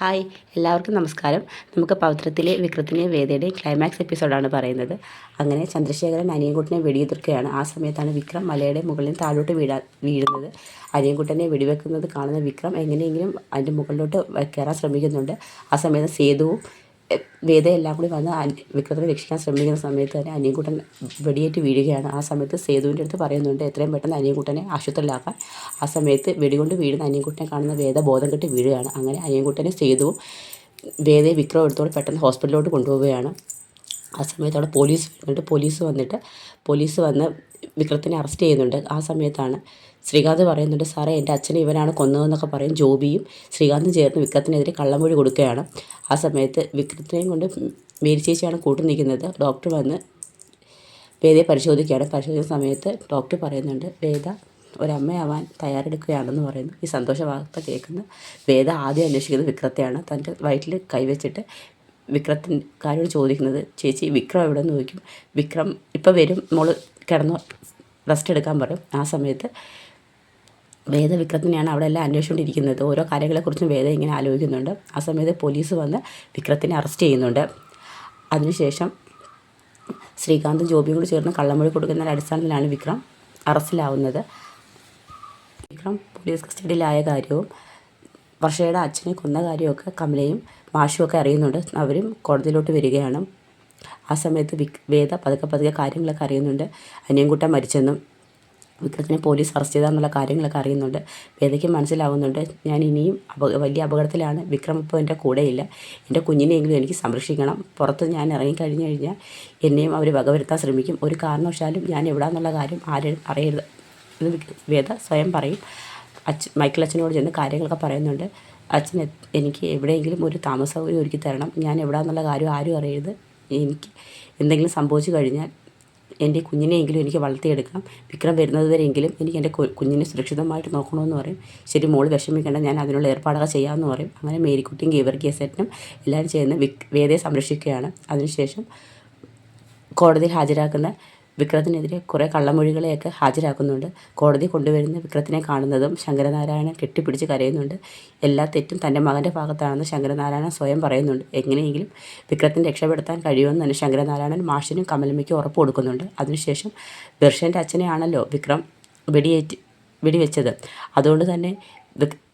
Hi, എല്ലാവർക്കും നമസ്കാരം. നമുക്ക് പവിത്രത്തിലെ വിക്രത്തിൻ്റെയും വേദയുടെയും ക്ലൈമാക്സ് എപ്പിസോഡാണ് പറയുന്നത്. അങ്ങനെ ചന്ദ്രശേഖരൻ അനിയൻകുട്ടനെ വെടിയുതിർക്കുകയാണ്. ആ സമയത്താണ് വിക്രം മലയുടെ മുകളിൽ നിന്ന് താഴോട്ട് വീഴുന്നത്. അനിയൻകുട്ടനെ വെടിവെക്കുന്നത് കാണുന്ന വിക്രം എങ്ങനെയെങ്കിലും അതിൻ്റെ മുകളിലോട്ട് കയറാൻ ശ്രമിക്കുന്നുണ്ട്. ആ സമയത്ത് സേതുവും വേദയെല്ലാം കൂടി വന്ന് വിക്രത്തിനെ രക്ഷിക്കാൻ ശ്രമിക്കുന്ന സമയത്ത് തന്നെ അനിയൻകുട്ടൻ വെടിയേറ്റ് വീഴുകയാണ്. ആ സമയത്ത് സേതുവിൻ്റെ അടുത്ത് പറയുന്നുണ്ട് എത്രയും പെട്ടെന്ന് അനിയൻകുട്ടനെ ആശുപത്രിയിലാക്കാൻ. ആ സമയത്ത് വെടികൊണ്ട് വീഴുന്ന അനിയൻകുട്ടനെ കാണുന്ന വേദ ബോധം കെട്ട് വീഴുകയാണ്. അങ്ങനെ അനിയൻകുട്ടനെ സേതുവും വേദയെ വിക്രം എടുത്തോടെ പെട്ടെന്ന് ഹോസ്പിറ്റലിലോട്ട് കൊണ്ടുപോവുകയാണ്. ആ സമയത്ത് അവിടെ പോലീസ് വന്ന് വിക്രത്തിനെ അറസ്റ്റ് ചെയ്യുന്നുണ്ട്. ആ സമയത്താണ് ശ്രീകാന്ത് പറയുന്നുണ്ട്, സാറേ എൻ്റെ അച്ഛനെ ഇവനാണ് കൊന്നതെന്നൊക്കെ പറയും. ജോബിയും ശ്രീകാന്തും ചേർന്ന് വിക്രത്തിനെതിരെ കള്ളമൊഴി കൊടുക്കുകയാണ്. ആ സമയത്ത് വിക്രത്തിനെയും കൊണ്ട് മേരി ചേച്ചിയാണ് കൂട്ടു നിൽക്കുന്നത്. ഡോക്ടർ വന്ന് വേദയെ പരിശോധിക്കുകയാണ്. പരിശോധിക്കുന്ന സമയത്ത് ഡോക്ടർ പറയുന്നുണ്ട് വേദ ഒരമ്മയാവാൻ തയ്യാറെടുക്കുകയാണെന്ന് പറയുന്നു. ഈ സന്തോഷ വാർത്ത കേൾക്കുന്ന വേദ ആദ്യം അന്വേഷിക്കുന്നത് വിക്രത്തെയാണ്. തൻ്റെ വയറ്റിൽ കൈവച്ചിട്ട് വിക്രത്തിൻകാരോട് ചോദിക്കുന്നത്, ചേച്ചി വിക്രം എവിടെ നിന്ന് ചോദിക്കും. വിക്രം ഇപ്പം വരും, മോള് കിടന്ന് റെസ്റ്റ് എടുക്കാൻ പറയും. ആ സമയത്ത് വേദ വിക്രത്തിനെയാണ് അവിടെ എല്ലാം അന്വേഷിച്ചുകൊണ്ടിരിക്കുന്നത്. ഓരോ കാര്യങ്ങളെക്കുറിച്ചും വേദ ഇങ്ങനെ ആലോചിക്കുന്നുണ്ട്. ആ സമയത്ത് പോലീസ് വന്ന് വിക്രത്തിനെ അറസ്റ്റ് ചെയ്യുന്നുണ്ട്. അതിനുശേഷം ശ്രീകാന്തും ജോബിയും കൂടി ചേർന്ന് കള്ളമൊഴി കൊടുക്കുന്ന അടിസ്ഥാനത്തിലാണ് വിക്രം അറസ്റ്റിലാവുന്നത്. വിക്രം പോലീസ് കസ്റ്റഡിയിലായ കാര്യവും വർഷയുടെ അച്ഛനെ കൊന്ന കാര്യമൊക്കെ കമലയും മാഷുമൊക്കെ അറിയുന്നുണ്ട്. അവരും കോടതിയിലോട്ട് വരികയാണ്. ആ സമയത്ത് വേദ പതുക്കെ കാര്യങ്ങളൊക്കെ അറിയുന്നുണ്ട്. അനിയൻകുട്ടൻ മരിച്ചെന്നും വിക്രത്തിനെ പോലീസ് അറസ്റ്റ് ചെയ്താന്നുള്ള കാര്യങ്ങളൊക്കെ അറിയുന്നുണ്ട്. വേദയ്ക്ക് മനസ്സിലാവുന്നുണ്ട് ഞാൻ ഇനിയും വലിയ അപകടത്തിലാണ്. വിക്രം ഇപ്പോൾ എൻ്റെ കൂടെയില്ല. എൻ്റെ കുഞ്ഞിനെയെങ്കിലും എനിക്ക് സംരക്ഷിക്കണം. പുറത്ത് ഞാൻ ഇറങ്ങിക്കഴിഞ്ഞു കഴിഞ്ഞാൽ എന്നെയും അവർ വകവരുത്താൻ ശ്രമിക്കും. ഒരു കാരണവശാലും ഞാൻ എവിടാന്നുള്ള കാര്യം ആരും അറിയരുത് എന്ന് വേദ സ്വയം പറയും. മൈക്കിൾ അച്ഛനോട് ചെന്ന് കാര്യങ്ങളൊക്കെ പറയുന്നുണ്ട്. അച്ഛൻ എനിക്ക് എവിടെയെങ്കിലും ഒരു താമസ സൗകര്യം ഒരുക്കി തരണം. ഞാൻ എവിടാന്നുള്ള കാര്യം ആരും അറിയരുത്. എനിക്ക് എന്തെങ്കിലും സംഭവിച്ചു കഴിഞ്ഞാൽ എൻ്റെ കുഞ്ഞിനെയെങ്കിലും എനിക്ക് വളർത്തിയെടുക്കണം. വിക്രം വരുന്നതുവരെയെങ്കിലും എനിക്ക് എൻ്റെ കുഞ്ഞിനെ സുരക്ഷിതമായിട്ട് നോക്കണമെന്ന് പറയും. ശരി, മോള് വിഷമിക്കേണ്ട, ഞാൻ അതിനുള്ള ഏർപ്പാടൊക്കെ ചെയ്യാമെന്ന് പറയും. അങ്ങനെ മേരിക്കുട്ടിയും ഗീവർഗീസേട്ടനും എല്ലാവരും ചേർന്ന് വേദയെ സംരക്ഷിക്കുകയാണ്. അതിനുശേഷം കോടതിയിൽ ഹാജരാക്കുന്ന വിക്രത്തിനെതിരെ കുറേ കള്ളമൊഴികളെയൊക്കെ ഹാജരാക്കുന്നുണ്ട്. കോടതി കൊണ്ടുവരുന്ന വിക്രത്തിനെ കാണുന്നതും ശങ്കരനാരായണൻ കെട്ടിപ്പിടിച്ച് കരയുന്നുണ്ട്. എല്ലാ തെറ്റും തൻ്റെ മകൻ്റെ ഭാഗത്താണെന്ന് ശങ്കരനാരായണൻ സ്വയം പറയുന്നുണ്ട്. എങ്ങനെയെങ്കിലും വിക്രത്തിനെ രക്ഷപ്പെടുത്താൻ കഴിയുമെന്ന് തന്നെ ശങ്കരനാരായണൻ മാഷിനും കമലമ്മയ്ക്കും ഉറപ്പ് കൊടുക്കുന്നുണ്ട്. അതിനുശേഷം ദർശൻ്റെ അച്ഛനെയാണല്ലോ വിക്രം വെടിവെച്ചത്. അതുകൊണ്ട് തന്നെ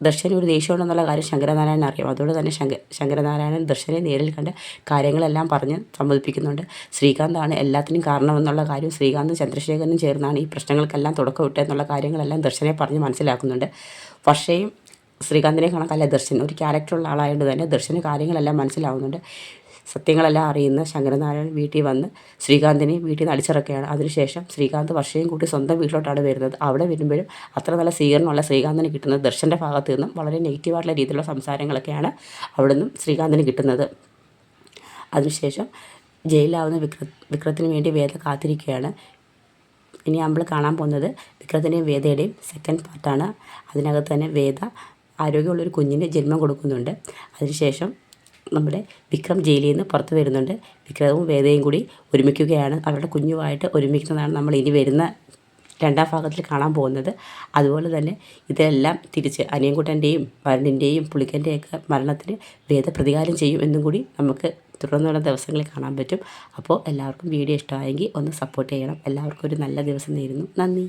ദർശന് ഒരു ദേഷ്യമുണ്ടെന്നുള്ള കാര്യം ശങ്കരനാരായണൻ അറിയാം. അതുകൊണ്ട് തന്നെ ശങ്കരനാരായണൻ ദർശനെ നേരിൽ കണ്ട് കാര്യങ്ങളെല്ലാം പറഞ്ഞ് സമ്മതിപ്പിക്കുന്നുണ്ട്. ശ്രീകാന്താണ് എല്ലാത്തിനും കാരണമെന്നുള്ള കാര്യം ശ്രീകാന്തും ചന്ദ്രശേഖരനും ചേർന്നാണ് ഈ പ്രശ്നങ്ങൾക്കെല്ലാം തുടക്കമിട്ടെന്നുള്ള കാര്യങ്ങളെല്ലാം ദർശനെ പറഞ്ഞ് മനസ്സിലാക്കുന്നുണ്ട്. വർഷയും ശ്രീകാന്തിനെ കണക്കല്ല ദർശൻ ഒരു ക്യാരക്ടറുള്ള ആളായതുകൊണ്ട് തന്നെ ദർശന് കാര്യങ്ങളെല്ലാം മനസ്സിലാവുന്നുണ്ട്. സത്യങ്ങളെല്ലാം അറിയുന്ന ശങ്കരനാരായണൻ വീട്ടിൽ വന്ന് ശ്രീകാന്തിനെ വീട്ടിൽ നിന്ന് അടിച്ചിറക്കുകയാണ്. അതിനുശേഷം ശ്രീകാന്ത് വർഷയും കൂട്ടി സ്വന്തം വീട്ടിലോട്ടാണ് വരുന്നത്. അവിടെ വരുമ്പോഴും അത്ര നല്ല സ്വീകരണമുള്ള ശ്രീകാന്തിന് കിട്ടുന്നത് ദർശൻ്റെ ഭാഗത്തു നിന്നും വളരെ നെഗറ്റീവായിട്ടുള്ള രീതിയിലുള്ള സംസാരങ്ങളൊക്കെയാണ് അവിടെ നിന്നും ശ്രീകാന്തിന് കിട്ടുന്നത്. അതിനുശേഷം ജയിലിലാവുന്ന വിക്രത്തിന് വേണ്ടി വേദ കാത്തിരിക്കുകയാണ്. ഇനി നമ്മൾ കാണാൻ പോകുന്നത് വിക്രത്തിൻ്റെയും വേദയുടെയും സെക്കൻഡ് പാർട്ടാണ്. അതിനകത്ത് തന്നെ വേദ ആരോഗ്യമുള്ളൊരു കുഞ്ഞിന് ജന്മം കൊടുക്കുന്നുണ്ട്. അതിനുശേഷം നമ്മുടെ വിക്രം ജയിലിൽ നിന്ന് പുറത്ത് വരുന്നുണ്ട്. വിക്രവും വേദയും കൂടി ഒരുമിക്കുകയാണ്. അവരുടെ കുഞ്ഞുമായിട്ട് ഒരുമിക്കുന്നതാണ് നമ്മൾ ഇനി വരുന്ന രണ്ടാം ഭാഗത്തിൽ കാണാൻ പോകുന്നത്. അതുപോലെ തന്നെ ഇതെല്ലാം തിരിച്ച് അനിയൻകുട്ടൻ്റെയും വരുണിൻ്റെയും പുളിക്കൻ്റെയൊക്കെ മരണത്തിന് വേദ പ്രതികാരം ചെയ്യും എന്നും കൂടി നമുക്ക് തുടർന്നുള്ള ദിവസങ്ങളിൽ കാണാൻ പറ്റും. അപ്പോൾ എല്ലാവർക്കും വീഡിയോ ഇഷ്ടമായെങ്കിൽ ഒന്ന് സപ്പോർട്ട് ചെയ്യണം. എല്ലാവർക്കും ഒരു നല്ല ദിവസം നേരുന്നു. നന്ദി.